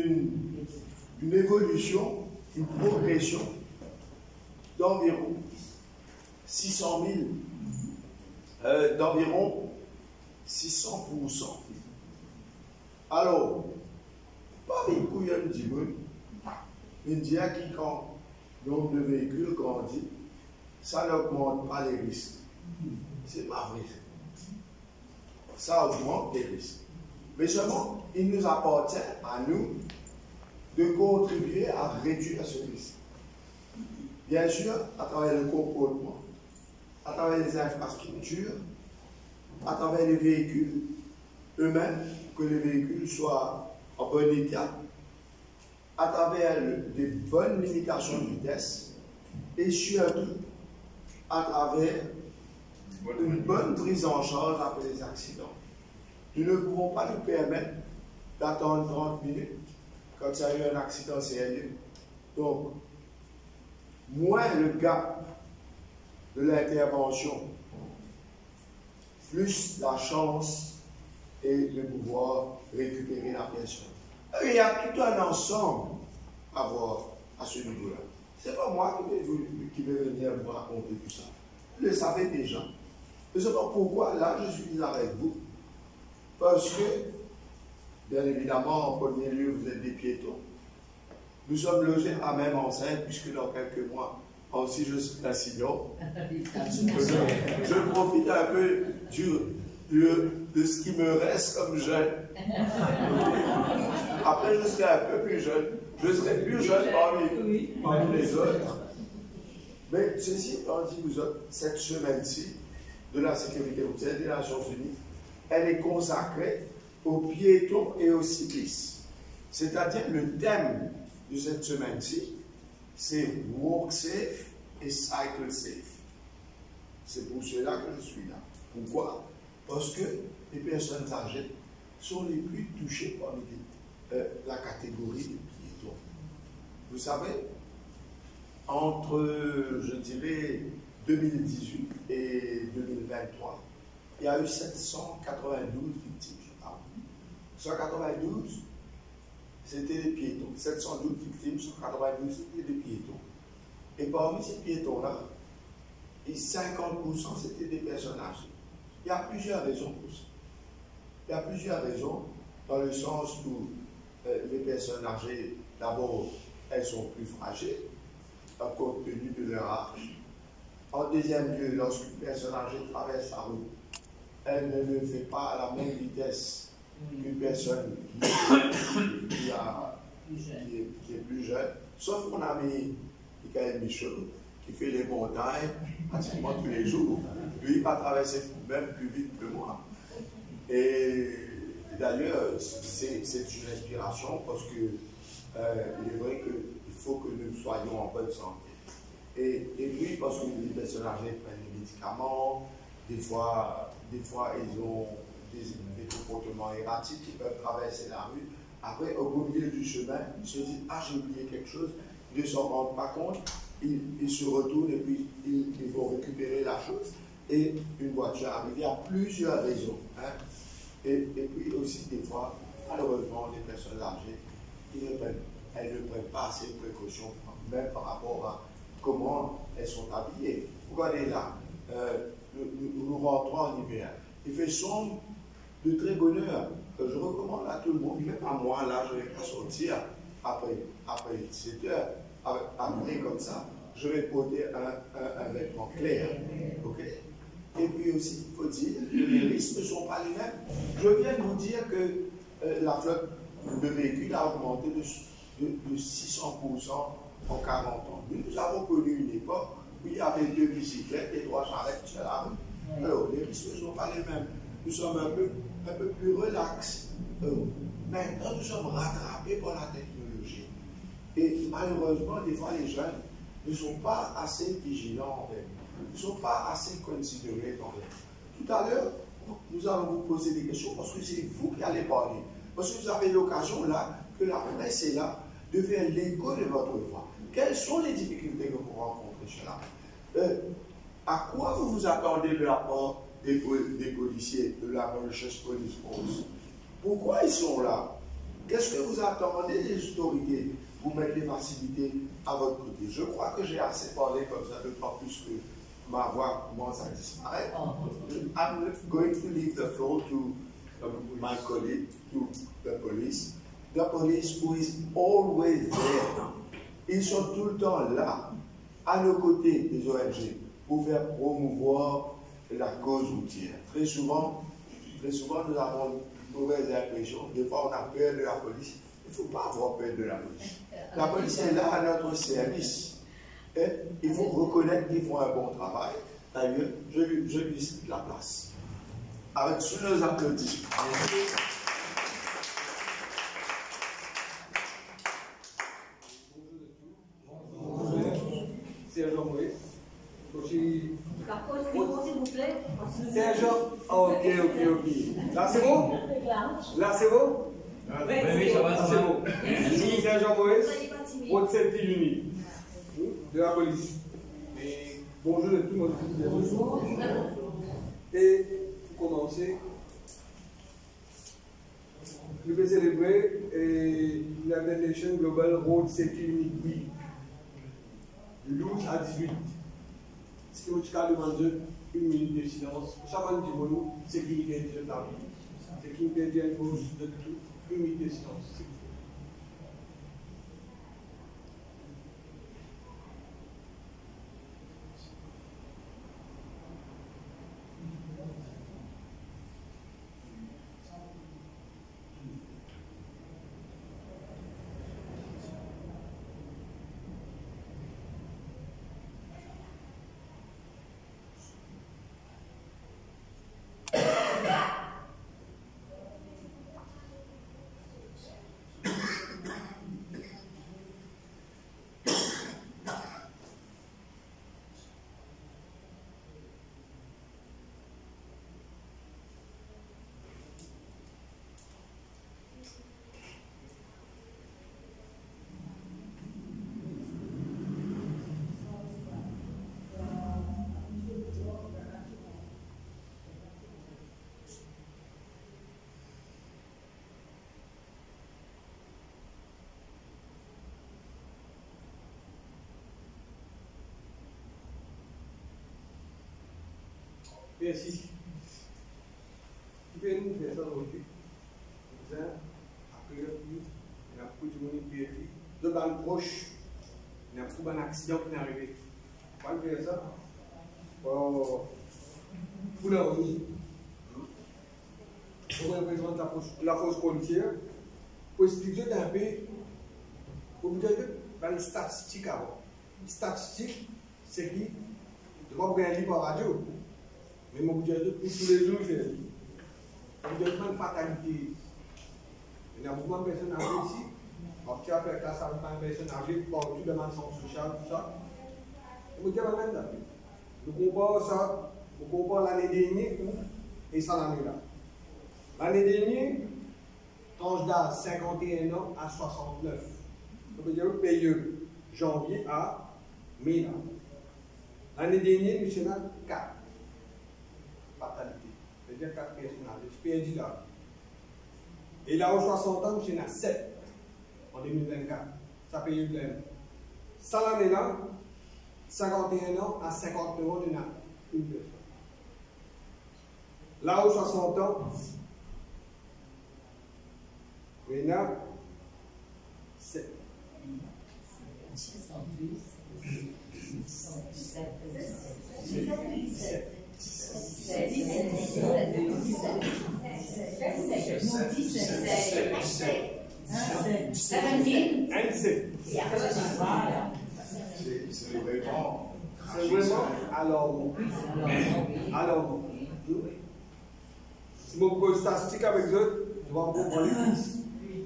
une évolution, une progression d'environ 600 000, d'environ 600%. Alors, pas les couillons du monde, mais dire que quand le nombre de véhicules grandit, ça n'augmente pas les risques. C'est pas vrai. Ça augmente les risques. Mais seulement, il nous appartient à nous de contribuer à réduire ce risque. Bien sûr, à travers le comportement, à travers les infrastructures, à travers les véhicules eux-mêmes, que les véhicules soient en bon état, à travers des bonnes limitations de vitesse, et surtout à travers une bonne prise en charge après les accidents. Nous ne pouvons pas nous permettre d'attendre 30 minutes quand il y a eu un accident sérieux. Donc, moins le gap de l'intervention, plus la chance et de pouvoir récupérer la personne. Il y a tout un ensemble à voir à ce niveau-là. Ce n'est pas moi qui vais venir vous raconter tout ça. Vous le savez déjà. Je ne sais pas pourquoi, là, je suis avec vous. Parce que, bien évidemment, en premier lieu, vous êtes des piétons. Nous sommes logés à la même enceinte, puisque dans quelques mois, aussi je suis un senior. Je profite un peu de ce qui me reste comme jeune. Après, je serai un peu plus jeune. Je serai plus jeune parmi les autres. Mais ceci étant dit, vous autres, cette semaine-ci de la sécurité routière des Nations Unies, elle est consacrée aux piétons et aux cyclistes. C'est-à-dire le thème de cette semaine-ci, c'est Walk Safe et Cycle Safe. C'est pour cela que je suis là. Pourquoi? Parce que les personnes âgées sont les plus touchées par la catégorie des piétons. Vous savez, entre, je dirais, 2018 et 2023, il y a eu 792 victimes. 192, c'était des piétons. 712 victimes, 192, c'était des piétons. Et parmi ces piétons-là, 50% c'était des personnes âgées. Il y a plusieurs raisons pour ça. Il y a plusieurs raisons, dans le sens où les personnes âgées, d'abord, elles sont plus fragiles, compte tenu de leur âge. En deuxième lieu, lorsqu'une personne âgée traverse la route, elle ne le fait pas à la même vitesse qu'une personne qui est plus jeune. Sauf qu'on a mis Michael Michaud, qui fait les montagnes pratiquement tous les jours. Lui, il va traverser même plus vite que moi. Et d'ailleurs, c'est une inspiration parce que il est vrai qu'il faut que nous soyons en bonne santé. Et puis, parce que les personnes âgées prennent des médicaments, des fois ils ont des comportements erratiques, ils peuvent traverser la rue. Après, au milieu du chemin, ils se disent « Ah, j'ai oublié quelque chose », ils ne s'en rendent pas compte, ils se retournent et puis ils vont récupérer la chose. Et une voiture arrive. Il y a plusieurs raisons. Hein. Et puis aussi, des fois, malheureusement, les personnes âgées, elles ne prennent pas assez de précautions, même par rapport à comment elles sont habillées. Vous regardez là, nous rentrons en hiver. Il fait sombre, de très bonne heure. Je recommande à tout le monde, même à moi, là, je ne vais pas sortir après 7 heures, habillé comme ça. Je vais porter un vêtement clair. Okay? Et puis aussi, il faut dire que les risques ne sont pas les mêmes. Je viens de vous dire que la flotte de véhicules a augmenté de 600% en 40 ans. Nous avons connu une époque où il y avait 2 bicyclettes et 3 charrettes sur la rue. Alors, les risques ne sont pas les mêmes. Nous sommes un peu plus relax. Maintenant, nous sommes rattrapés par la technologie. Et malheureusement, des fois, les jeunes ne sont pas assez vigilants envers nous. Ils ne sont pas assez considérés envers nous. Tout à l'heure, nous allons vous poser des questions parce que c'est vous qui allez parler. Parce que vous avez l'occasion là, que la presse est là, de faire l'écho de votre voix. Quelles sont les difficultés que vous rencontrez cela? À quoi vous vous attendez de la part des policiers, de la Mauritius Police Force? Pourquoi ils sont là? Qu'est-ce que vous attendez des autorités pour mettre les facilités à votre côté? Je crois que j'ai assez parlé comme ça, d'autant plus que ma voix commence à disparaître. I'm going to leave the floor to my colleague, to the police. The police who is always there. Ils sont tout le temps là, à nos côtés des ONG, pour faire promouvoir la cause routière. Très souvent, nous avons une mauvaise impression. Des fois, on a peur de la police. Il ne faut pas avoir peur de la police. La police est là à notre service. Et il faut reconnaître qu'ils font un bon travail. D'ailleurs, je lui cite la place. Avec sous nos applaudissements. Sergent Moïse. Par contre, s'il vous plaît. Sergent. Ok. Là, c'est bon? Là, c'est bon? Oui, ça va, c'est bon. Sergent Moïse, votre safety unit de la police. Et bonjour à tout le monde. Bonjour. Et pour commencer, je vais célébrer l'United Nations Global Road Safety Unit Week. Du 12 à 18. Ce qui est demandé une minute de silence. Chacun dit nous, sécurité de la vie. Sécurité de tout, une minute de silence. Merci. Vous pouvez nous faire ça aujourd'hui. Vous avez après il y a beaucoup de monde qui est de balles proches. Il y a beaucoup d'accidents qui sont arrivés. Vous pouvez faire ça pour la remise. On représente la force policière. Pour expliquer un peu, vous avez une statistique avant. Une statistique, c'est qui je ne vais pas vous un livre par radio. Mais mon budget pour tous les jours, je dis. Mon budget de fatalité. Il y a beaucoup de personnes âgées ici. Alors, tu as fait classe avec une personne âgée, partout de ma santé sociale, tout ça. Mon budget va mettre là. Nous comparons ça, nous comparons l'année dernière et ça l'année-là. L'année dernière, tranche d'âge 51 ans à 69. Donc, il y a eu payé janvier à mai. L'année dernière, nous sommes à 4. Fatalité. C'est-à-dire 4 personnages. Je perdu là. Et là, aux 60 ans, nous sommes à 7 en 2024. Ça paye le même. Ça l'année-là, 51 ans à 59 ans, il y en a une personne. Là, aux 60 ans, il y en a 7. 17. C'est vraiment. C'est vraiment. Alors, si je pose statistique avec eux, je vais comprendre plus.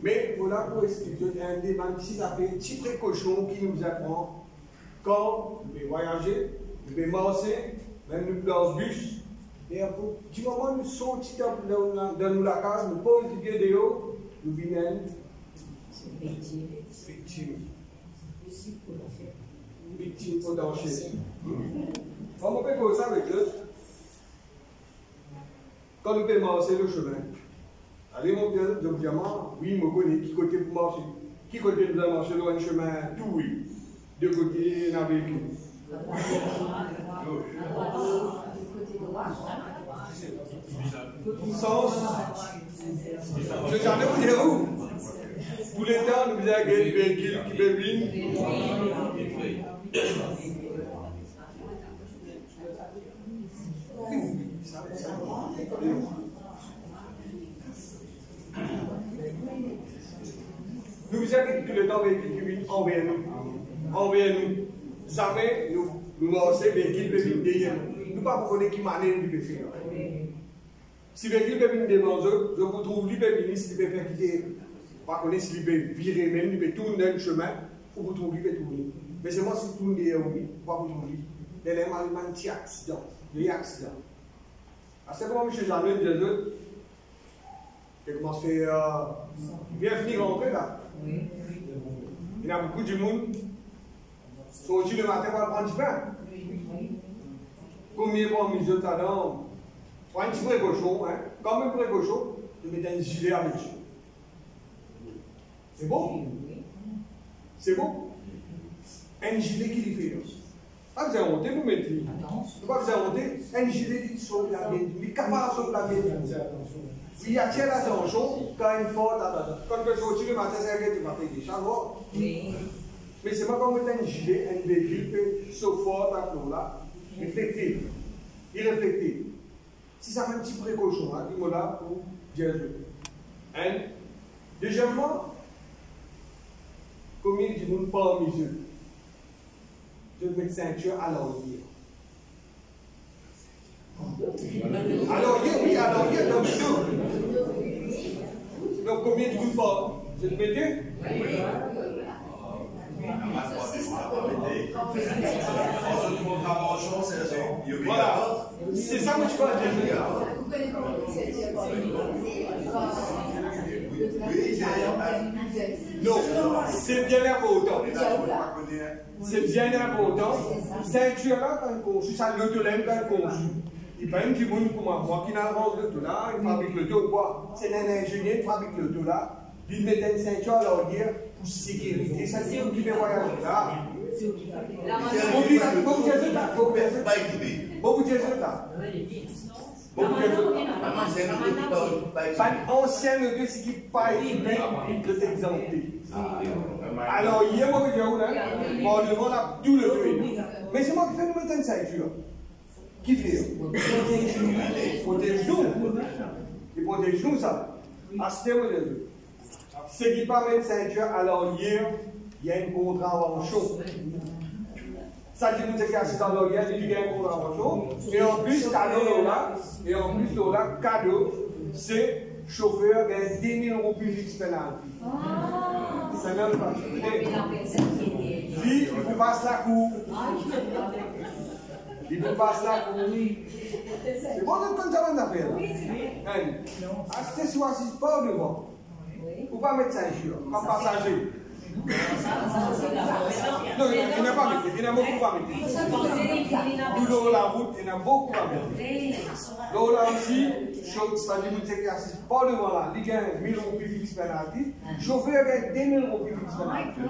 Mais voilà pour expliquer un débat ici, ça fait une petite précaution qui nous apprend quand nous pouvons voyager, nous pouvons marcher, même nous pouvons bus. Et du moment où nous sortons dans la case, nous posons des vidéos, nous venons victime potentielle. Comment on peut faire ça avec eux? Quand nous pouvons marcher le chemin, Allez, mon père, je vous dis, oui, je me connais, qui côté pour marcher. Qui côté nous allons marcher dans un chemin tout, oui. De côté, il y a un véhicule. Sens. Je j'en ai vous dire où? Tous les temps, nous avons des véhicules qui peuvent venir. Nous avons tous les temps des véhicules qui viennent envers nous. Envers nous. Jamais nous marchons des véhicules qui viennent derrière nous. Nous ne pouvons pas connaître qui manière du péché. Si le véhicule peut venir devant eux, je vous trouve lui peut venir, s'il peut faire quitter, pas connaître s'il peut virer même, il peut tourner le chemin, pour vous trouver, il peut tourner. Mais c'est moi qui tourne derrière lui, pour vous trouver. Il y a un petit accident, il y a un accident. C'est comment M. Jean-Louis me dit, il commence à faire, il vient venir rentrer là. Il y a beaucoup de monde, sorti le matin pour prendre du pain. Combien pour mes autres talents? Pour un petit précochon, hein, comme un précochon, je mets un gilet avec lui. C'est bon? C'est bon? Un gilet qui lui fait. Pas besoin de honte, vous mettez. Pas besoin de honte, un gilet qui sauve la vie. Il est capable de sauver la vie. Il attire l'attention quand il faut. Quand tu sortis le matin, c'est que tu vas payer chaque fois. Mais c'est pas comme un gilet, un véhicule qui sauve fort à là. Réflecté. Irréflecté. Si ça fait un petit précaution, hein, il là pour dire hein? Deuxièmement, combien de monde parmi eux? Je mets une ceinture à l'orgueil. À l'orgueil, oui, à l'orgueil, donc deux. Donc combien de monde parmi? Je le mettez? Voilà, c'est ça que je veux dire. Non, c'est bien important. C'est bien important. Ceinture là, quand on conçu, ça le tolème quand on conçu. Il n'y a pas un petit monde comme moi qui n'avance le tout là, il fabrique le tout ou quoi. C'est un ingénieur qui fabrique le tout là. Il met une ceinture à l'orgueil pour sécurité. Ça c'est un petit peu voyage là. Beaucoup de choses là. Ancien le deux, c'est qui pas équipé de t'exempter. Alors, hier, moi, je dis, bon, devant là, tout le deux. Mais c'est moi qui fais une mettre une ceinture. Qui fait? Protège-nous. Il protège-nous, ça. Achetez-moi les deux. Ceux qui pas mettre ceinture, alors hier, il y a une contravention. Ça dit que c'est assistant d'orgueil, il y a une contravention. Et en plus, cadeau, c'est chauffeur de 10 000 € plus fixe pénalité. C'est même pas. Lui, il vous passe la cour. Il vous passe la cour. C'est bon, comme ça, on a fait là. Achetez soit assis pas au devant. Ou pas mettre ceinture, comme passager. Non, il n'a pas mis, il n'a beaucoup pas mis. Nous, dans la route, il n'a beaucoup pas mis. Donc là aussi, ça dit que c'est qui assiste pas devant là, il gagne 1 000 € plus fixe pénalité, chauffeur gagne 2 000 € plus fixe pénalité.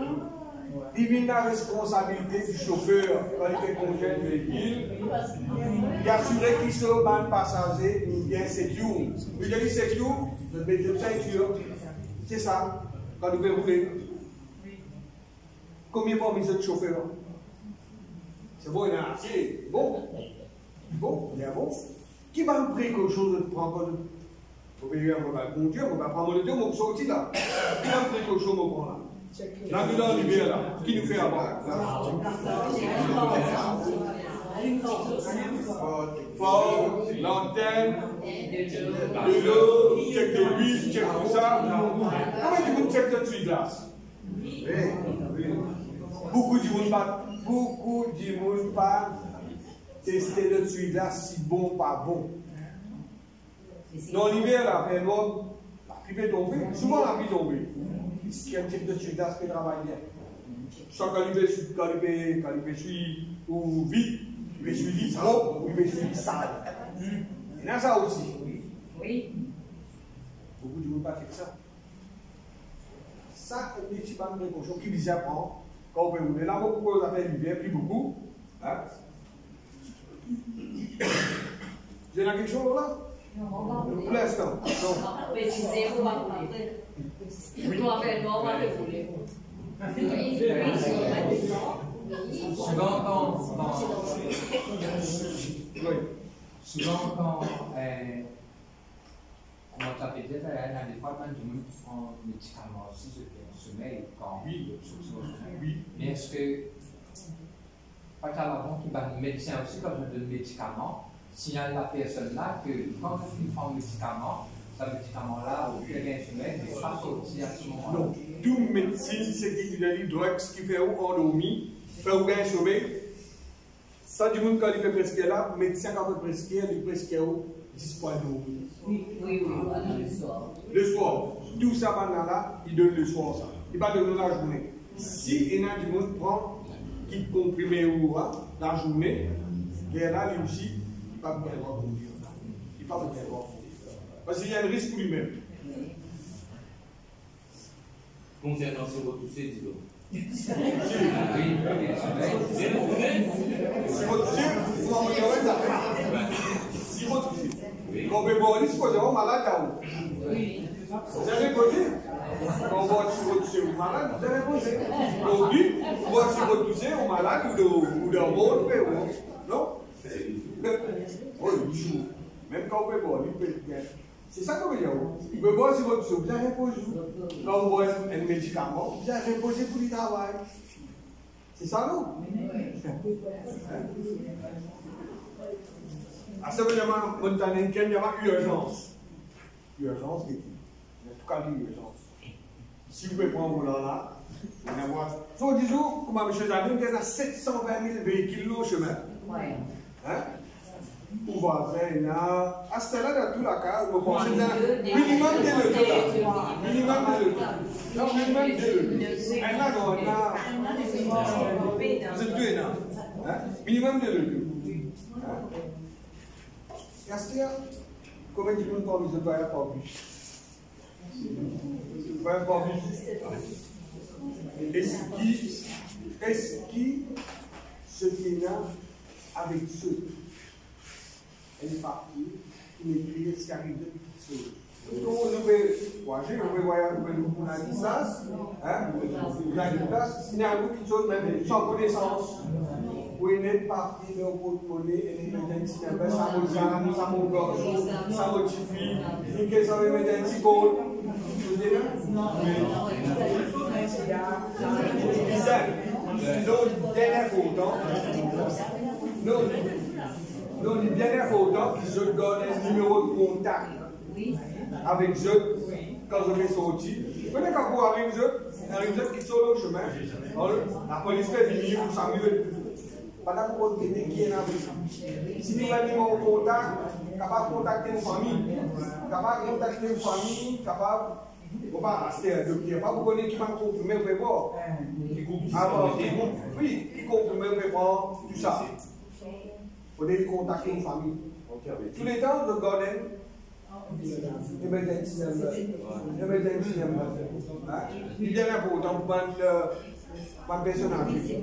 Il vient la responsabilité du chauffeur quand il fait conduire le véhicule, il assurer qu'il soit un passager bien sécure. Vous avez sécure, vous mettez une ceinture, c'est ça, quand vous pouvez rouler. Combien de fois de chauffeur? C'est bon, il y en a assez. Bon, il y a bon. Qui va me prendre quelque chose de prendre? Vous pouvez on va conduire, on va prendre le deux, on va sortir là. Qui va me prendre quelque chose de prendre là? L'ambulance l'hiver là, qui nous fait avoir? Fort, l'antenne, de l'eau, check de l'huile, check tout ça. Comment tu peux check de glace? Beaucoup de monde pas tester le tuyau là si bon pas bon. Dans l'hiver là, la pluie peut tomber, souvent la pluie tombe. Il y a un type de tuyau là qui travaille bien. Soit quand il peut suivre ou vite, il peut suivre vite trop, ou il peut suivre sale. Il y a ça aussi. Oui. Beaucoup de monde pas fait ça. Ça, c'est une petite précaution qui vise à prendre quand on peut rouler. Là, beaucoup de affaires l'hiver, plus beaucoup. Hein? J'ai la question là? Pour l'instant. Préciser, on va rouler. On va faire, on va rouler. Souvent quand comment ça peut dire, des fois quand je me prends des médicaments aussi, je fais un sommeil, quand oui. Mais est-ce que, pas qu'à l'avant, qui va le médecin aussi, quand je donne le médicament, signale la personne là que quand je prends le médicament, ce médicament-là, ou bien un sommeil, ne pas sortir à ce moment-là. Non, tout médecine, c'est qu'il y a des drogues qui fait endormir, fait ou un sommeil. Ça, du monde, quand il fait prescrire là, le médecin, quand il prescrire, il prescrire 10 points d'eau. Oui, le soir. Le soir. Tout ça, maintenant là, il donne le soir ça. Il ne va pas donner la journée. Si il y a du monde qui prend, qui comprimé ou la journée, et là, lui aussi, il ne va pas bien voir conduire. Il ne va pas bien voir conduire. Parce qu'il y a un risque pour lui-même. Concernant ce retoussé, dis donc. Si votre Dieu, vous m'envoyez ça. Si votre Dieu, quand vous êtes supposément malade là haut. Vous avez posé. Quand vous êtes votre Dieu malade, vous avez posé. Aujourd'hui, vous êtes votre Dieu malade ou dans votre pays. Non? Oui, même quand vous êtes bon, il peut bien. C'est ça que veut dire. Vous pouvez voir si votre Dieu, vous avez posé. Quand vous avez un médicament, vous avez posé pour le travail. C'est ça, non? À ce moment-là, il y a une urgence. Urgence, il y a tout cas d'urgence. Si vous pouvez prendre volant là, vous allez voir. So, disons, comme M. Zanin, il y a 720 000 véhicules au chemin. Hein? Pour voisin, il y a. À ce là dans tout la case, vous pensez minimum de l'autre. Minimum de l'autre. Non, minimum de l'autre. Et là, on a. Vous êtes deux énormes. Minimum de l'autre. Est-ce combien de monde pour vous doit avoir bus? Pas avoir bus. Est-ce qui ce qui est là avec ceux? Elle est partie, qui m'écrit ce qui arrive de toutes choses. Donc, on peut voyager, on peut voyager à distance, vous avez une place, il y a beaucoup de choses, même sans connaissance. Vous êtes parti de votre monnaie, et vous êtes ça mon gorge, ça mon chiffre, et que ça va mettre un petit code. Vous dites là? Donc, dernière photo. Non, il est bien important que je donne un numéro de contact avec eux quand je vais sortir. Vous connaissez quand vous arrivez qui sont au chemin, la police fait venir pour s'amuser. Pendant que vous êtes qui est là, si vous avez un numéro de contact, capable de contacter une famille, capable de contacter une famille, capable. Vous ne pas rester à deux pieds. Pas vous connaissez qui va comprimer le prévoir. Oui, qui comprimer le prévoir, tout ça. Vous devez contacter une famille. Tous les temps, le garden, emergency number. Il y a un important pour ma personne âgée.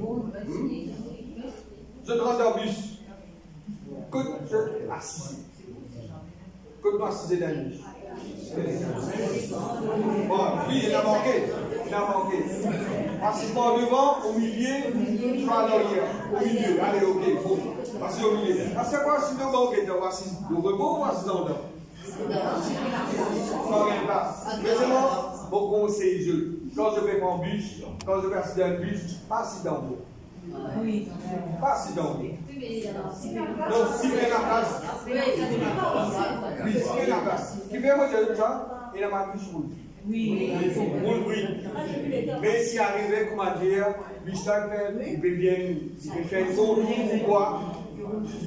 Je rentre dans le bus. Je assis. Que moi assiser dans le bus. Bon, oui, il a manqué. Assis pas devant, au milieu, pas à l'arrière. Au milieu, allez, ok, bon. Assis au milieu. Parce que moi, si le banquet est assis au repos ou assis dans le dos? Sans rien place. Mais c'est moi, mon conseil, quand je vais en bus, quand je vais assis dans le bus, pas assis dans le dos. Oui. Pas assis dans le dos. Donc, si vous avez la place. Oui, si vous avez la place. Qui fait moi, j'ai ça, il a ma bus roule. Oui. Oui. Mais si arrivé, comment dire, Bichat il peut bien, il peut faire une autre ou quoi.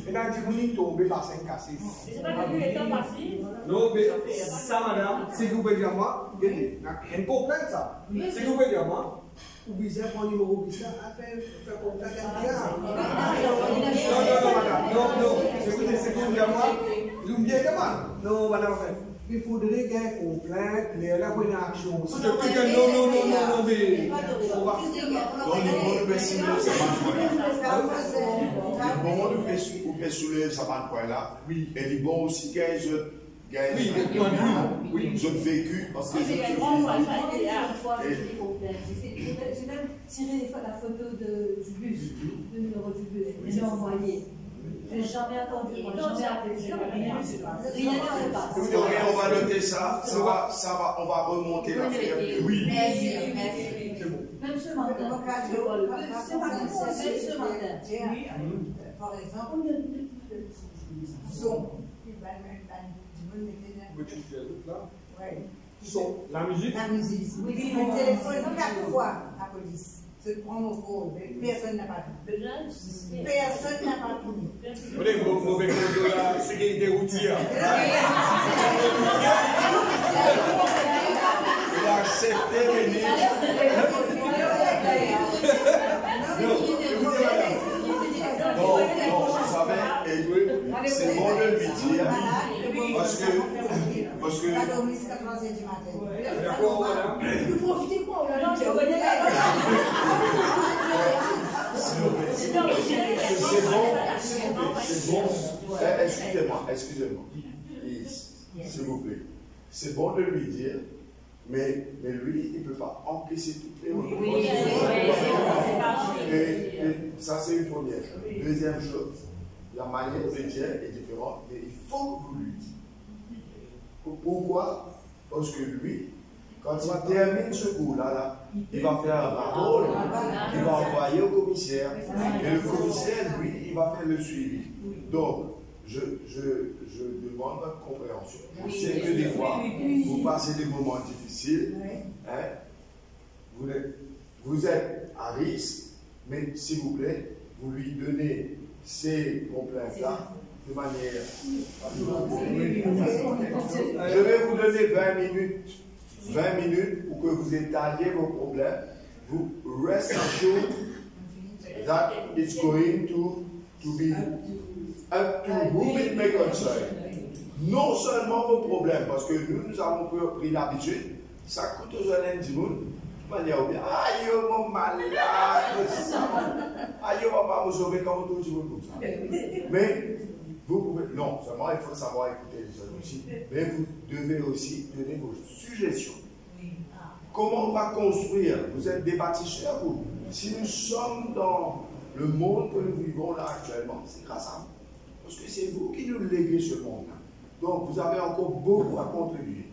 Et dans le monde, il tombe par 5 cassés. C'est pas que les temps passés. Non, mais ça, madame, si vous pouvez dire moi, elle comprend ça. Si vous pouvez dire moi, vous pouvez prendre un numéro Bichat, faire contact avec non, madame. Non. Si vous pouvez dire moi, vous me dites moi. Non, madame. il faudrait qu'il y ait une complainte, il y ait une action. Si tu dis que non, mais on va. Donc, le monde peut soulever ça va là. Oui. Et les bons aussi, qu'ils ont vécu parce que j'ai même tiré la photo du bus, le numéro du bus, et j'ai envoyé. Je n'ai jamais attendu, moi, jamais appelé, rien ne se passe. Rien ne se passe. On va noter ça, on va remonter l'affaire. Oui. Merci. Même ce matin. Par exemple, son. La musique. La musique. Oui, le téléphone, 4 fois la police. Se prend au rôle. Personne n'a pas tout. Personne n'a pas tout. Vous avez mauvais conduit là, c'est des routiers. Il a accepté venir. Non, vous savez, c'est bon de lui dire, parce que D'accord, madame. Vous profitez quoi? C'est bon. Excusez-moi. S'il vous plaît. C'est bon de lui dire, mais lui, il ne peut pas encaisser toutes les choses. Et ça, c'est une première chose. Deuxième chose, la manière de dire est différente, mais il faut que vous lui dites. Pourquoi? Parce que lui, quand il termine ce cours-là, il va faire un rapport, il va envoyer au commissaire, et le commissaire, lui, il va faire le suivi. Donc, je demande votre compréhension. Je sais que des fois, vous passez des moments difficiles, hein? Vous êtes à risque, mais s'il vous plaît, vous lui donnez ces complaintes-là de manière. Je vais vous donner 20 minutes. 20 minutes pour que vous étaliez vos problèmes. Vous rest assured that it's going to be up to whom it may concern. Non seulement vos problèmes, parce que nous avons pris l'habitude, ça coûte aux jeunes du monde, de manière ou bien, aïe, mon malade, aïe, on va pas vous sauver quand vous touchez comme ça. Mais vous pouvez, non seulement il faut savoir écouter les autres aussi, mais vous devez aussi donner vos suggestions. Comment on va construire? Vous êtes des bâtisseurs, vous. Si nous sommes dans le monde que nous vivons là actuellement, c'est grâce à vous. Parce que c'est vous qui nous léguez ce monde-là. Donc, vous avez encore beaucoup à contribuer.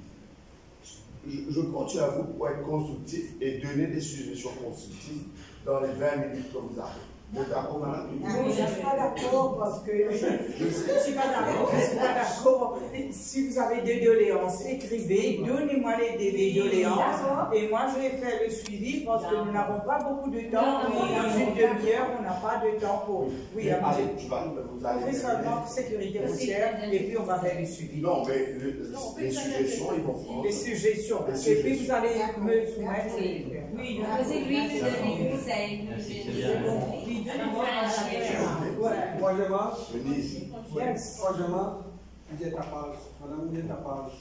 Je compte sur vous pour être constructif et donner des suggestions constructives dans les 20 minutes que vous avez. Vous êtes d'accord, madame? Je ne suis pas d'accord parce que je ne suis pas d'accord. Si vous avez des doléances, écrivez, donnez-moi les doléances et moi je vais faire le suivi parce que nous n'avons pas beaucoup de temps. Dans une demi-heure, on n'a pas de temps pour. Oui, allez, on fait seulement sécurité routière et puis on va faire le suivi. Non, mais les suggestions, ils vont prendre. Les suggestions. Et puis vous allez me soumettre. Oui, c'est lui qui donne les conseils. Troisièmement, Yes. troisièmement, vous êtes à page. Madame, vous êtes à page.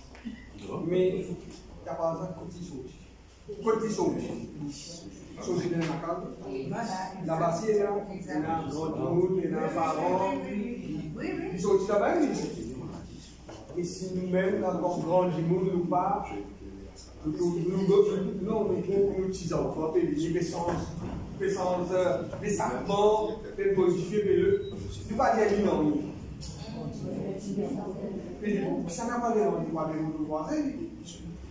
Mais, il y a pas de côté sauté. Côté sauté. Sauté dans la cave. La basse, il y a un grand monde, il y a un parent. Ils sont là-bas, ils sont. Et si nous-mêmes, dans le grand monde, nous pas, non, mais pour nos petits enfants, les essence, les sarments, les modifiés, nous pas dire non. Ça n'a pas l'air, il va aller nous voisin.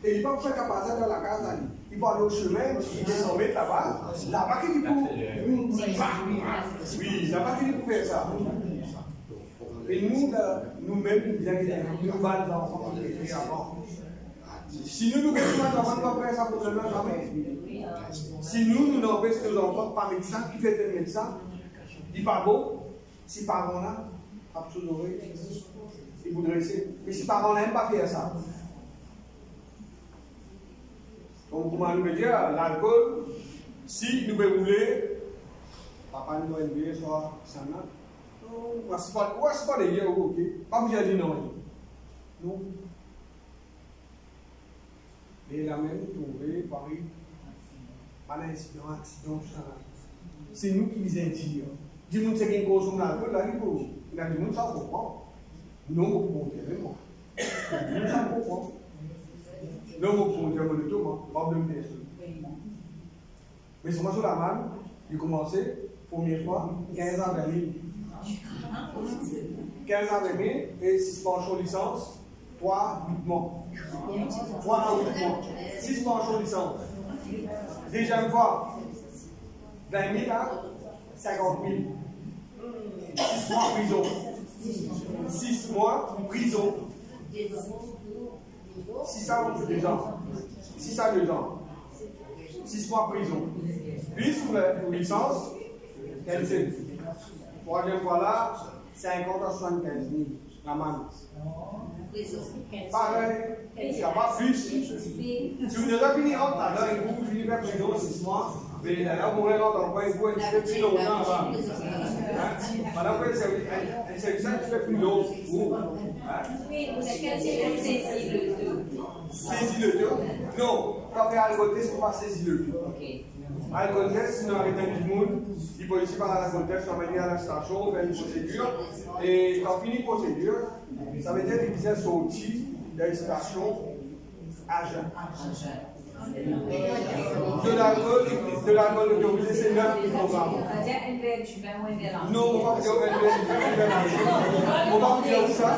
Et il va faire capacité dans la case. Il va aller au chemin, il descend là-bas. Là-bas, qu'il peut. Oui, là-bas, qu'il peut faire ça. Et nous-mêmes, nous battons les enfants qui étaient avant. Si nous nous laissons nos enfants pas faire ça pour le jamais. Si nous n'empêchons nos enfants par médecin, qui fait un médecin, il n'est pas beau. Si parents là, absolument, il voudrait essayer. Mais si parents n'aiment pas faire ça. Donc, comment nous dire, l'alcool, si nous voulons rouler, papa nous doit élever soit ça là. C'est pas des yeux, ok. Pas vous dire non. Non. Et la même trouvé Paris, pas d'incident, accident, tout ça. C'est nous qui nous indirons. Dis-nous que c'est une cause, on a un peu là, il a dit, nous, ça comprend. Nous, on comprend, moi. Nous, ça comprend. Nous, on comprend, on tout, pas de personne. Mais sur moi, sur la main, il commençait, première fois, 15 ans d'année. 15 ans d'année et 6 pensions en licence, 3 8 mois. 3 à 8 mois. 6 pensions en licence. Deuxième fois, 20 000 à 50 000. 6 mois prison. 6 mois prison. 6 à 2 ans. 6 à 2 ans. 6 mois prison. Puis, sous la licence, LC. Troisième fois là, 50 à 75 000. La manne. Pareil, il n'y a pas plus. Si vous déjà fini en talent et vous finissez par prison 6 mois, mais là, vous mourrez dans le coin, vous êtes plus longtemps avant. Madame, elle sait ça, tu fais plus long. Oui, vous avez saisi le 2. Saisi le 2? Non, quand on fait alcool, c'est pas saisi le 2. Alcool test, sinon arrêter du monde, il faut ici par l'alcool test, on va venir à la station, on fait une procédure, et quand on finit la procédure, ça veut dire qu'ils disaient sorti de la station à jeun. De l'alcool autorisé, c'est 9 programmes. Non, on va dire on va dire ça,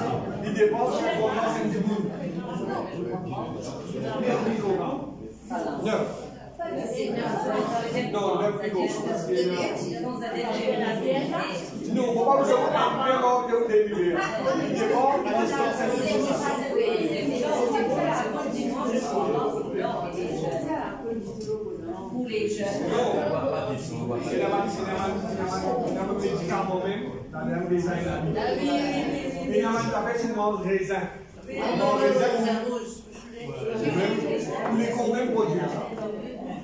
il dépend sur le programme, c'est du monde. 9 programmes. 9. Non, 9 frigos. Non, on va pas vous dire au début. Il dépend de la distance. Pour les jeunes. Non, c'est la médicament même, dans le même design. Et la manne c'est le raisin. Tous les combien produits ça.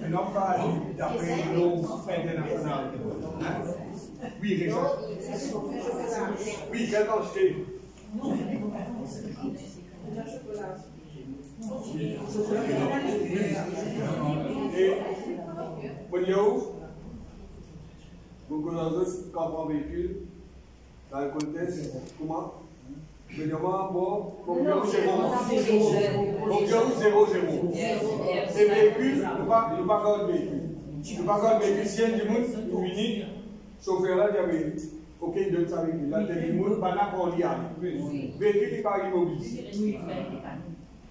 Et non pas d'après l'eau internationale. Oui, raisin. Oui, quelle quantité? Et Pogno, vous connaissez quand on véhicule, dans le contexte, comment? Premièrement, bon, 0, 0. Ces véhicules, ne pas garder le véhicule. Ne pas garder le véhicule, si il y a du monde unique, chauffeur là, il y avait aucun de ça véhicule. Là, il y a du monde, pas là pour l'y aller. Véhicule, il n'est pas immobilisé.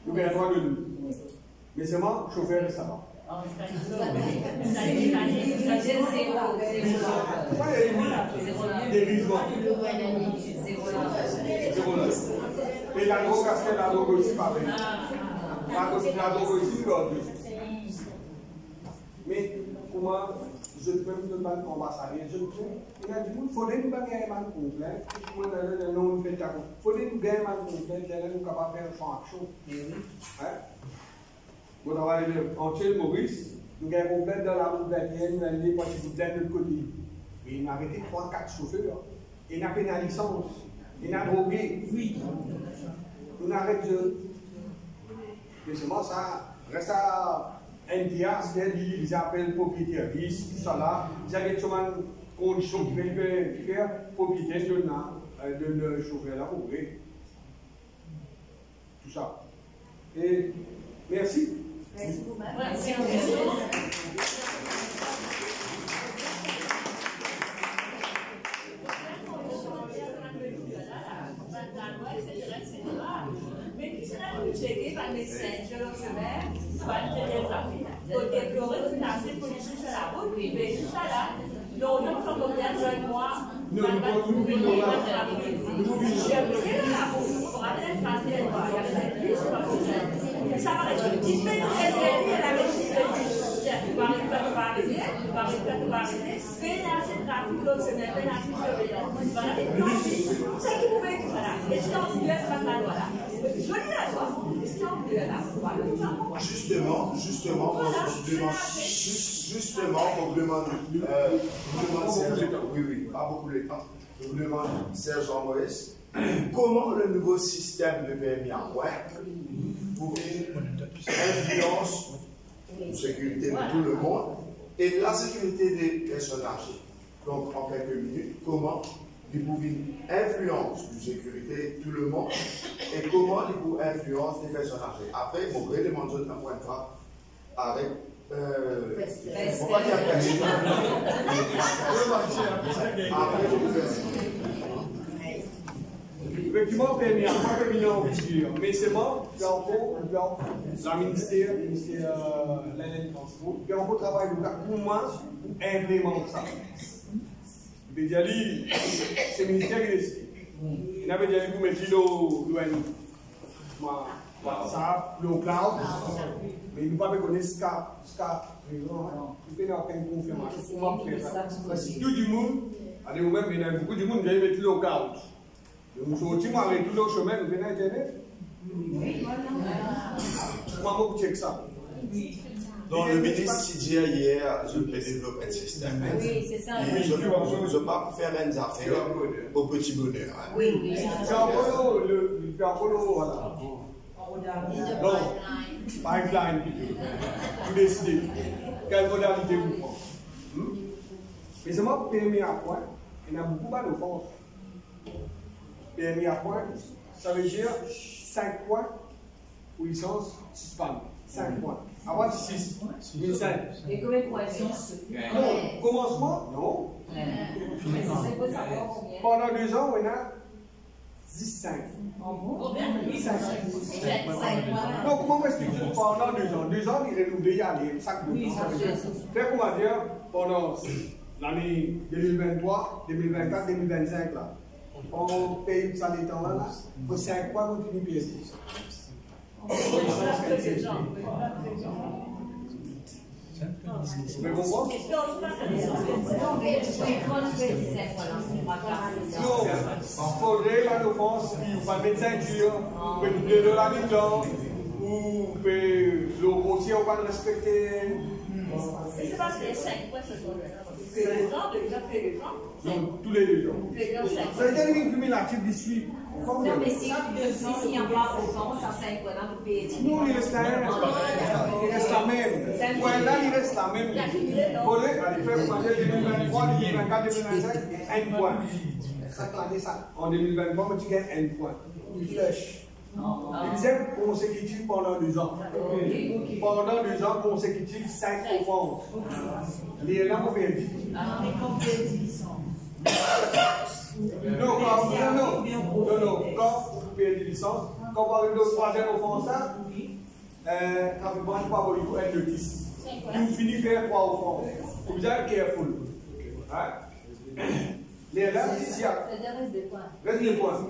Vous avez le droit de nous. Mais seulement, chauffeur, ça va. Et la drogue, parce que la drogue aussi, pareil. La drogue aussi, mais comment je peux me battre en ambassadeur? Il a dit il faut que nous gagnions un complet. Il faut que nous gagnions un complet. Nous sommes capables de faire une action. Vous travaillez en Maurice, nous avons un complet dans la route vertienne, nous avons des petits de l'autre côté. Et il a arrêté 3-4 chauffeurs. Il n'a pas la licence. Il a drogué. Oui. On arrête de. Mais seulement ça reste à NTA, c'est-à-dire qu'ils appellent propriétaire, tout ça là. Ils avaient sûrement une condition qui fait faire propriétaire de le chauffeur là, oui. Tout ça. Et merci. Merci beaucoup. Merci. Mais qui sera checké par le médecin, je le ferai, par le télégraphe. Pour déplorer, financer pour les sur la route, puis tout ça là. Donc, nous sommes bien de moi. Nous nous ça va être un petit peu de la médecine de bus. Par une fois, va arriver, mais là, c'est trafic, l'autre semaine, là, c'est surveillance. Voilà, c'est ça qui pouvait être ça là. Et si on veut faire la loi là, je dis la loi, si on veut là, Justement, on demande Serge, oui, pas beaucoup de temps, on demande Serge Maurice, comment le nouveau système de PMI à point pour une influence de sécurité de tout le monde et la sécurité des personnes âgées. Donc, en quelques minutes, comment il pouvait une influence de sécurité de tout le monde et comment il peut influence des personnes âgées. Après, on va demander un point de frappe avec. On va dire effectivement, permis à pas terminant mais c'est bon, il y a encore la ministère l'année transport, il y a encore travail pour moi pour implémenter ça. Je veux dire, c'est le ministère qui décide. Il avait déjà dit pour mettre WhatsApp, le cloud, mais il ne peut pas connaître Skype, il n'y a aucune confirmation. Comment faire ça? Parce que tout le monde, allez vous-même, il y a beaucoup de monde qui a mis le cloud. Nous sommes avec tout le chemin, nous venons à Internet. Comment vous checkez ça? Donc, le ministre dit hier, je peux développer un système. Oui, c'est ça. Et je ne peux pas faire une affaire au petit bonheur. Oui, oui. C'est encore le voilà. Donc, pipeline, vous décidez quelle modalité vous prenez. Mais c'est moi PMI à point, il y a beaucoup de force. PMI à point, ça veut dire 5 points pour licence suspendue. 5 points. Avoir 6, 1005. Et combien de points? Non, commencement, non. Pendant 2 ans, on a 10,5. Donc, comment expliquer pendant 2 ans? 2 ans, il renouvelle les chaque 2 ans. Fait qu'on va dire pendant l'année 2023, 2024, 2025, là, on paye ça les temps là, pour 5 points, on finit payer 10. Mais vous comprenez? Non, il faudrait la défense, il faut mettre ceinture, vous pouvez doubler de la mi-temps, ou le routier, on va le respecter. C'est pas que les 5 points, ce sont les gens, les gens. Non, tous les 2 ans. C'est un cumulatif du suivi. Non, mais s'il n'y a pas autant, ça 5 points, vous payez. Non, il reste la même. Il reste la même. Ouais, là, il reste la même. Il faudrait faire pour 2023, 2024, 2025, 1 point. Chaque année, ça. En 2023, tu gagnes 1 point. Il flèche. Deuxième consécutif pendant 2 ans. Pendant 2 ans consécutifs, 5 offenses. Les là, on fait 10. Non, quand vous payez des licences, quand vous avez le troisième offense, quand vous ne pas vous être de 10. Vous finissez faire 3 offenses. Vous êtes careful. Les là, ici, reste des points.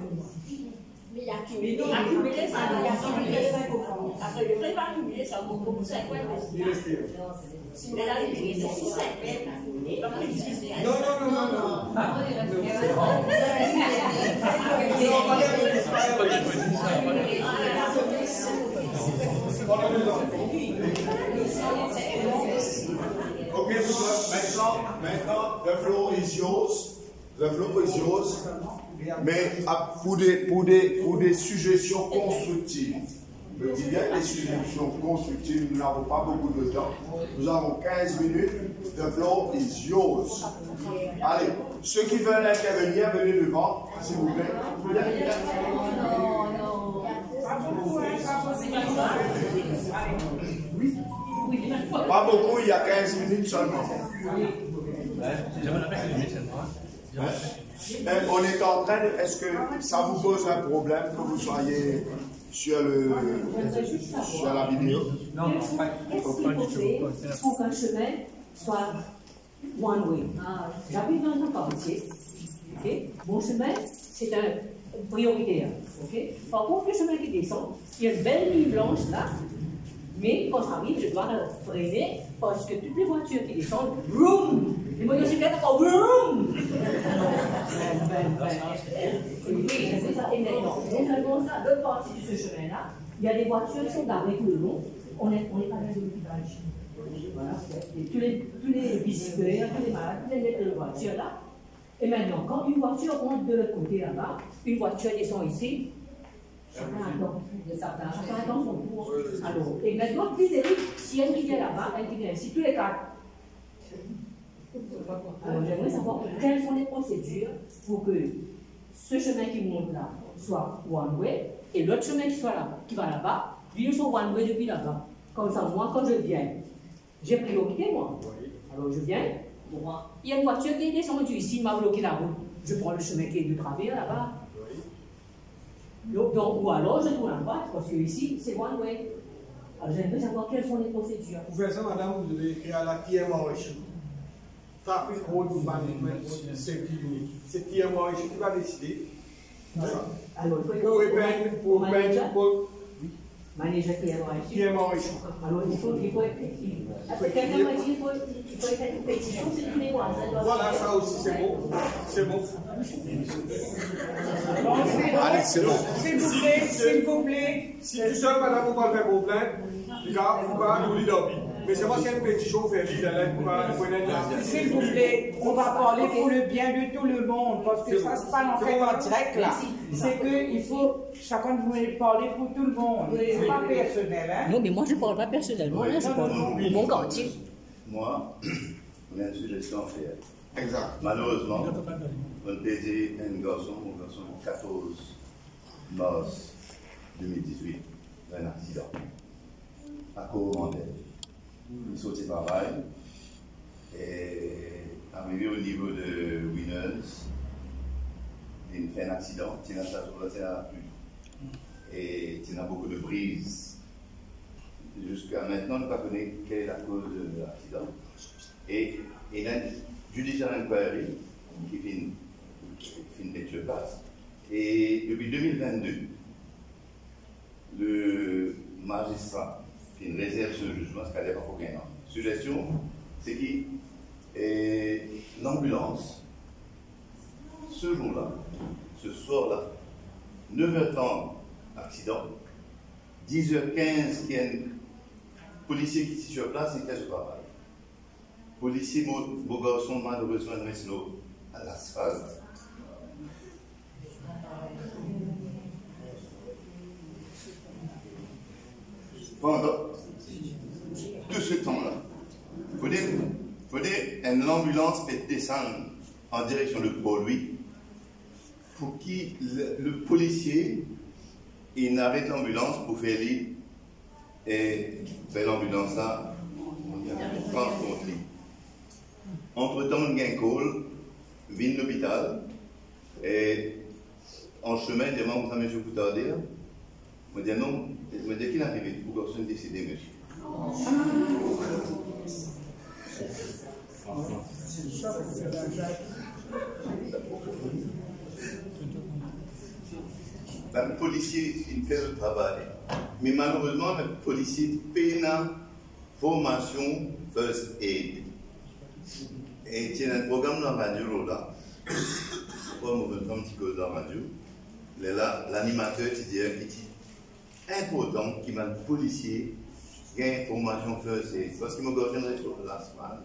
Mais il y a accumulé ça, il y a accumulé 5 offenses. Après, le vrai va accumuler ça pour 5 points. Il reste. Mais là, il est 6, 5 non. Ok, maintenant, the floor is yours. The floor is yours. Mais pour des suggestions constructives, je dis bien des suggestions constructives, nous n'avons pas beaucoup de temps. Nous avons 15 minutes. The floor is yours. Allez, ceux qui veulent intervenir, venez devant, s'il vous plaît. Pas beaucoup, il y a 15 minutes seulement. On est en train de... Est-ce que ça vous pose un problème que vous soyez sur la vidéo? Non, pas du tout. Pour qu'un chemin soit one way. J'habite dans un quartier. Okay? Mon chemin, c'est une priorité. Okay? Par contre, le chemin qui descend, il y a une belle ligne blanche là. Mais quand j'arrive, je dois freiner parce que toutes les voitures qui descendent, vroom! Les motocyclettes, vroom! Oui, c'est ça. Et maintenant, non seulement ça, l'autre partie de ce chemin-là, il y a des voitures qui sont garées tout le long. On n'est pas dans le village. Voilà. Tous les bicyclettes, tous les malades, toutes les voitures là. Et maintenant, quand une voiture rentre de l'autre côté là-bas, une voiture descend ici, Chacun attend son tour. Alors, et maintenant, plus Eric, si elle qui vient là-bas, elle qui vient ici, tous les quatre. Alors, j'aimerais savoir quelles sont les procédures pour que ce chemin qui monte là soit one way et l'autre chemin qui va là-bas, lui, soit one way depuis là-bas. Comme ça, moi, quand je viens, j'ai priorité, moi. Alors, je viens, moi, il y a une voiture qui est descendue ici, il m'a bloqué la route. Je prends le chemin qui est de travers là-bas. Donc, ou alors, je tourne à droite, parce que ici, c'est one way. Alors, j'aimerais savoir quelles sont les procédures. Pour faire ça, madame, vous devez écrire à la TMRH. Traffic Road Management Safety Unit. C'est TMRH qui va décider. Alors, pour manager TMRH. Alors, il faut quelqu'un m'a dit qu'il faut faire une pétition sur tous les voisins. Voilà, ça aussi, c'est bon. C'est bon. Allez, c'est bon. S'il vous plaît. Si tout seul, madame, vous pouvez faire vos plaintes, les gars, vous pouvez nous leader. Mais c'est moi qui ai une pétition pour faire leader, pour faire s'il vous plaît, on va parler pour le bien de tout le monde, parce que ça se passe en fait en direct là. C'est qu'il faut chacun de vous parler pour tout le monde. C'est pas personnel, hein? Non, mais moi je ne parle pas personnellement, là, je parle pour mon quartier. Moi, on a une suggestion à faire. Exact. Malheureusement, on plaisait un garçon, 14 mars 2018, un accident à Coromandel. Il sortit travail et arrivé au niveau de Winners, il fait un accident, il a sa et il a beaucoup de brise. Jusqu'à maintenant, on ne connaît pas quelle est la cause de l'accident. Et il y a une judicial inquiry qui finit sur place. Et depuis 2022, le magistrat qui réserve ce jugement, ce qu'il n'y a pas pour rien. Suggestion, c'est que l'ambulance, ce jour-là, ce soir-là, 9h30, accident, 10h15, il y a un policier qui est sur place et qui fait ce travail. Policier, beau garçon, malheureusement, reste à l'asphalte. Pendant tout ce temps-là, il faut dire une ambulance peut descendre en direction de Port-Louis pour qui le policier il arrête l'ambulance pour faire lui et faire l'ambulance là, transporte lui. Entre-temps, il y a un call, vient de l'hôpital et en chemin, il demande vous avez monsieur pour tarder. Je dis non, je dis qu'il est arrivé pour personne décider, monsieur. Le policier, il fait le travail. Mais malheureusement, le policier peine la formation First Aid. Et il y a un programme dans la radio là. On va faire un petit peu dans la radio. L'animateur dit qu'il est important qu'il y ait un policier qui ait une formation First Aid. Parce qu'il m'a gagné sur la semaine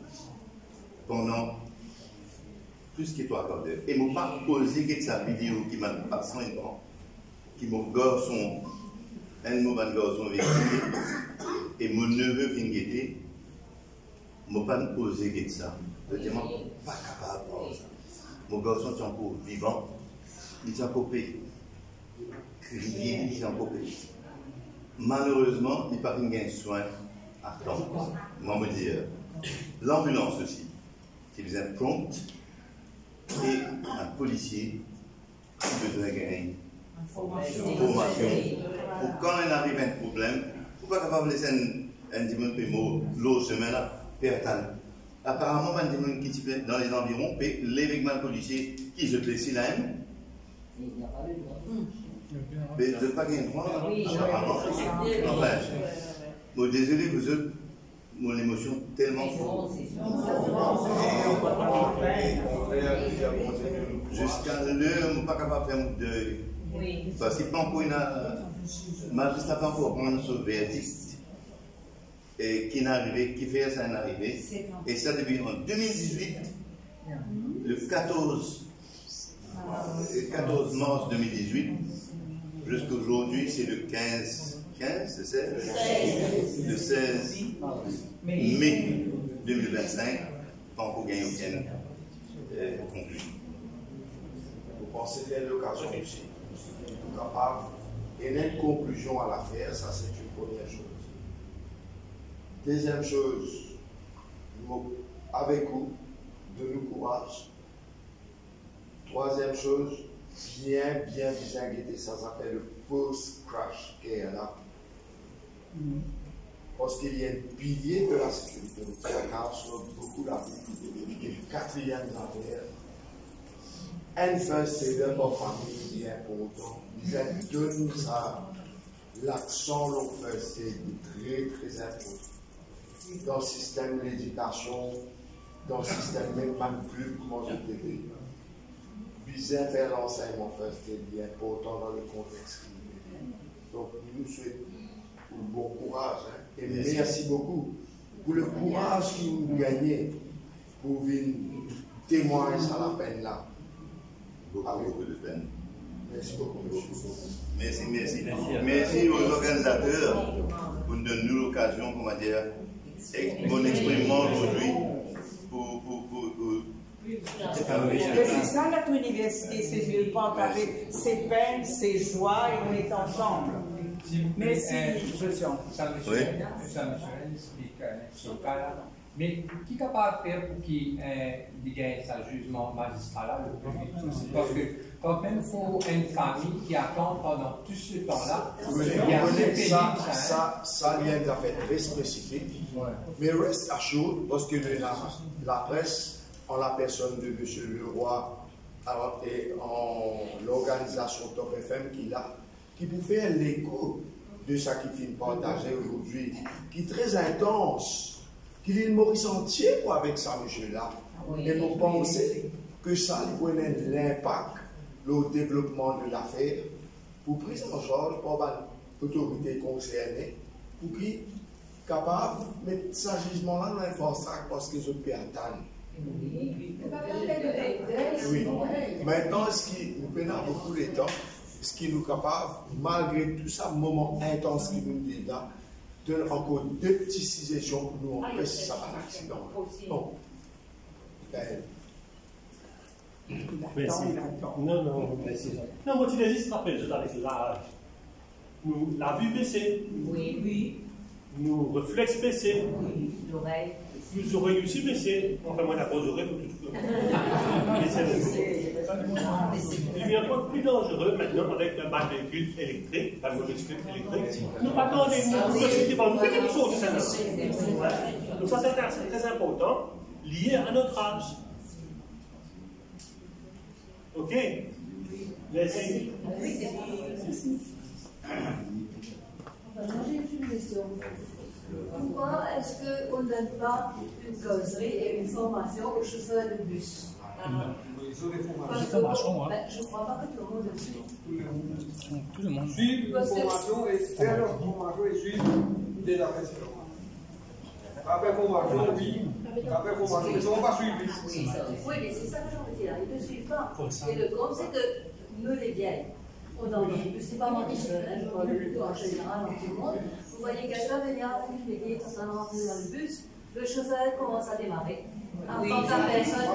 pendant plus que 3 quarts d'heure. Et il ne m'a pas posé que sa vidéo qui m'a passé un temps. Qui mon garçon, un mauvais garçon véhicule, et mon neveu Fingete, ne m'a pas posé que ça. Je ne suis pas capable de faire ça. Mon garçon est encore vivant, il est encore payé. Il est encore payé. Malheureusement, il n'y a pas de soin à temps. Moi, je me dis, l'ambulance aussi, qui est prompte, et un policier qui a besoin de gagner. Formation. Pour quand il arrive un problème, il ne faut pas capable de laisser un dimanche l'autre semaine là, perdre. Apparemment, un dimanche qui est dans les environs, l'événement policier qui se blesse là, mais je ne pas gagner droit. Enfin, désolé, vous êtes mon émotion tellement forte. Jusqu'à l'heure, je ne suis pas capable de faire mon deuil. Parce qu'il n'y a pas encore une magistrat pas encore prendre ce verdict et qui est arrivé, qui fait ça est arrivé. Et ça depuis en 2018, le 14 mars 2018, Jusqu'aujourd'hui, c'est le 15, c'est ça? Le 16 mai 2025, tant qu'on gagne aucune conclusion. Vous pensez qu'il y a l'occasion aussi de capable et une conclusion à l'affaire, ça c'est une première chose. Deuxième chose, avec vous, de nous courage. Troisième chose, bien distinguer ça s'appelle le post-crash care là. Parce qu'il y a un pilier de la sécurité routière sur beaucoup d'avis. Et quatrième affaire, un first aider pour famille est important. Ils donnent ça, l'accent au first aid est très important. Dans le système d'éducation, dans le système même plus comment je te dis. Bien faire l'enseignement first aid est important dans le contexte. Donc nous souhaitons le bon courage. Hein. Et merci beaucoup pour le courage que vous gagnez pour venir témoigner à la peine là. Beaucoup de peine. Merci beaucoup, monsieur. Merci aux organisateurs pour nous donner l'occasion, comment dire, bon exprimer aujourd'hui C'est ça notre université, c'est de partager ses peines, ses joies et on est ensemble. Merci, Jean. Saint-Michel explique ce cas-là. Mais qui est capable de faire pour qu'il gagne sa jugement magistral là le plus vite? Parce que quand même, il faut une famille qui attend pendant tout ce temps-là. Ça vient d'affaires très spécifiques. Ouais. Mais reste à chaud, parce que la presse, en la personne de M. Leroy et en l'organisation Top FM qui peut faire l'écho de ce qui finit partagé aujourd'hui, qui est très intense. Qu'il est Maurice entier avec ça, monsieur-là. Et pour penser que ça prenait l'impact, le développement de l'affaire, pour prise en charge par l'autorité concernée, pour qui capable de mettre ce jugement-là dans l'infrastructure parce que je peux attendre. Oui. Maintenant, ce qui nous prend beaucoup de temps, ce qui nous capable, malgré tout ça, moment intense qui nous dit là, donne encore deux petites suggestions pour nous empêcher ça par l'accident. Non. Merci. Non, moi, tu dis, rappelle, juste avec l'âge. Nous, la vue baissée. Oui. Nous, réflexes baissés. Oui. L'oreille. Nous aurions aussi baissé. Enfin, moi, la pause oreille pour tout le Il devient encore plus dangereux maintenant avec un bac véhicule électrique, la motocyclette électrique. Nous attendons une possibilité pour nous quelque chose de ça. Donc, ça, c'est très important, lié à notre âge. Ok? Merci. J'ai une question. Pourquoi est-ce qu'on ne donne pas une causerie et une formation aux chauffeurs de bus? Parce que, je ne crois pas que tout le monde le suit. Tout le monde suit une formation et faire leur formation et suivre des affaires. Après formation, oui. Après formation, ils ne sont pas suivis. Oui, mais c'est ça que j'ai envie de dire. Ils ne suivent pas. Et le compte, c'est que nous, les vieilles, on dans le bus, c'est pas moi qui seul, je parle plutôt en général dans tout le monde. Vous voyez quelqu'un venir avec une béquille tout ça dans le bus, le chauffeur commence à démarrer. Avant que la personne,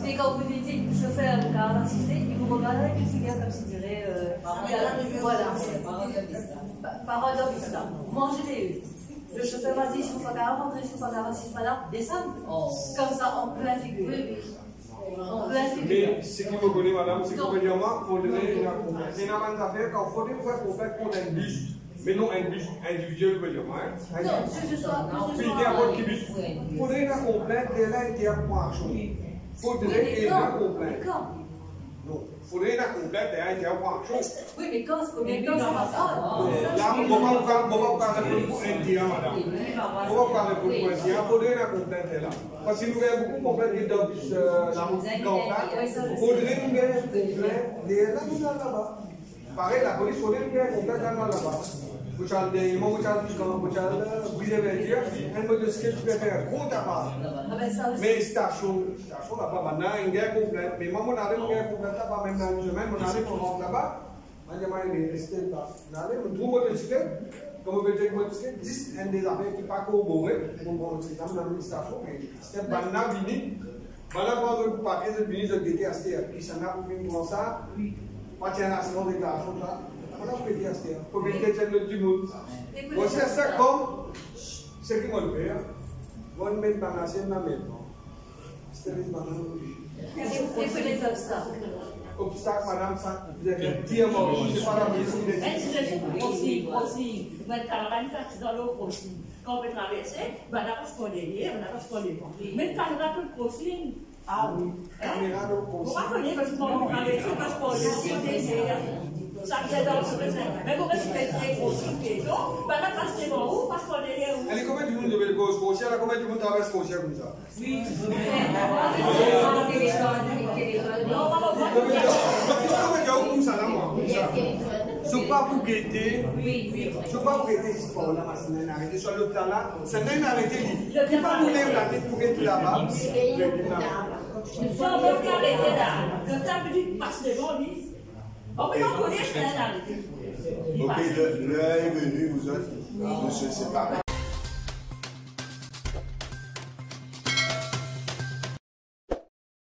c'est quand vous dites chauffeur ou car assisté, il vous regarde avec une figure comme s'il dirait voilà, parole d'office. Mangez les huiles. Le chauffeur va dire, je ne peux pas rentrer, je ne peux pas assiste là, descendre. Comme ça, on peut infigurer. Mais ce qu'il faut connaître, madame, c'est qu'on peut dire, moi, il faudrait une accompagnée. C'est une affaire quand il faudrait faire pour faire contre un bus. Mais non un bus individuel, je veux dire, hein. Non, je sois. Puis il y a un bus. Il faudrait une complainte de là et de point chaud. Il faudrait une complainte. Non, il faudrait une complainte de là et de point chaud. Oui, mais quand ça va ça? Là, on ne va pas répondre pour un dia, madame. On ne va pas répondre pour un dia. Il faudrait une complainte de là. Parce que nous avons beaucoup de complaintes dans la route d'enfant. Il faudrait une complainte de là-bas. Pareil, la police faudrait une complainte là-bas. Vous avez dit, vous avez dit, elle me dit que tu peux faire gros d'abord. Mais station là-bas, maintenant, il y a une complainte. Mais moi, on a une complainte là-bas, même dans une semaine, on a une complainte là-bas. il restait pas. On trouve le ticket, comme on veut dire que le ticket, 10 des affaires qui ne sont pas corroborées, on prend le ticket dans l'administration, c'est banal, vini. Voilà quand vous papier de venir de DTSTR, qui s'en a pour venir comme ça, pas de déclaration, ça. Voilà pour DTSTR, pour venir de du monde. C'est ça comme ce qui m'a fait, on met dans la scène maintenant. C'est les banales. Et puis les obstacles. Obstacle, madame, ça, vous avez dit à moi, je ne sais pas la mission des aussi, mais caravane fait dans l'eau aussi. Quand on peut traverser, on n'a pas ce qu'on est, on n'a pas ce qu'on est. Mais caméra peut crossing. Ah oui, caméra de crossing. On va connaître parce qu'on peut traverser, parce qu'on est ça vient dans ce présent. Mais vous respectez crossing les gens, on n'a pas ce qu'on est, parce qu'on est où. Elle est combien du monde de cause Scotia? Elle a combien du monde traverse Scotia comme ça? Oui. Je pas pour guetter. Je pas pour guetter ici pour la machine arrêtée sur le plan là. C'est même arrêté. Je ne pas voulez la tête pour guetter là-bas. Je ne peux pas arrêter là. Le temps du passe devant lui. On peut en connaître un arrêté. Ok, l'heure est venue, vous autres, de se séparer.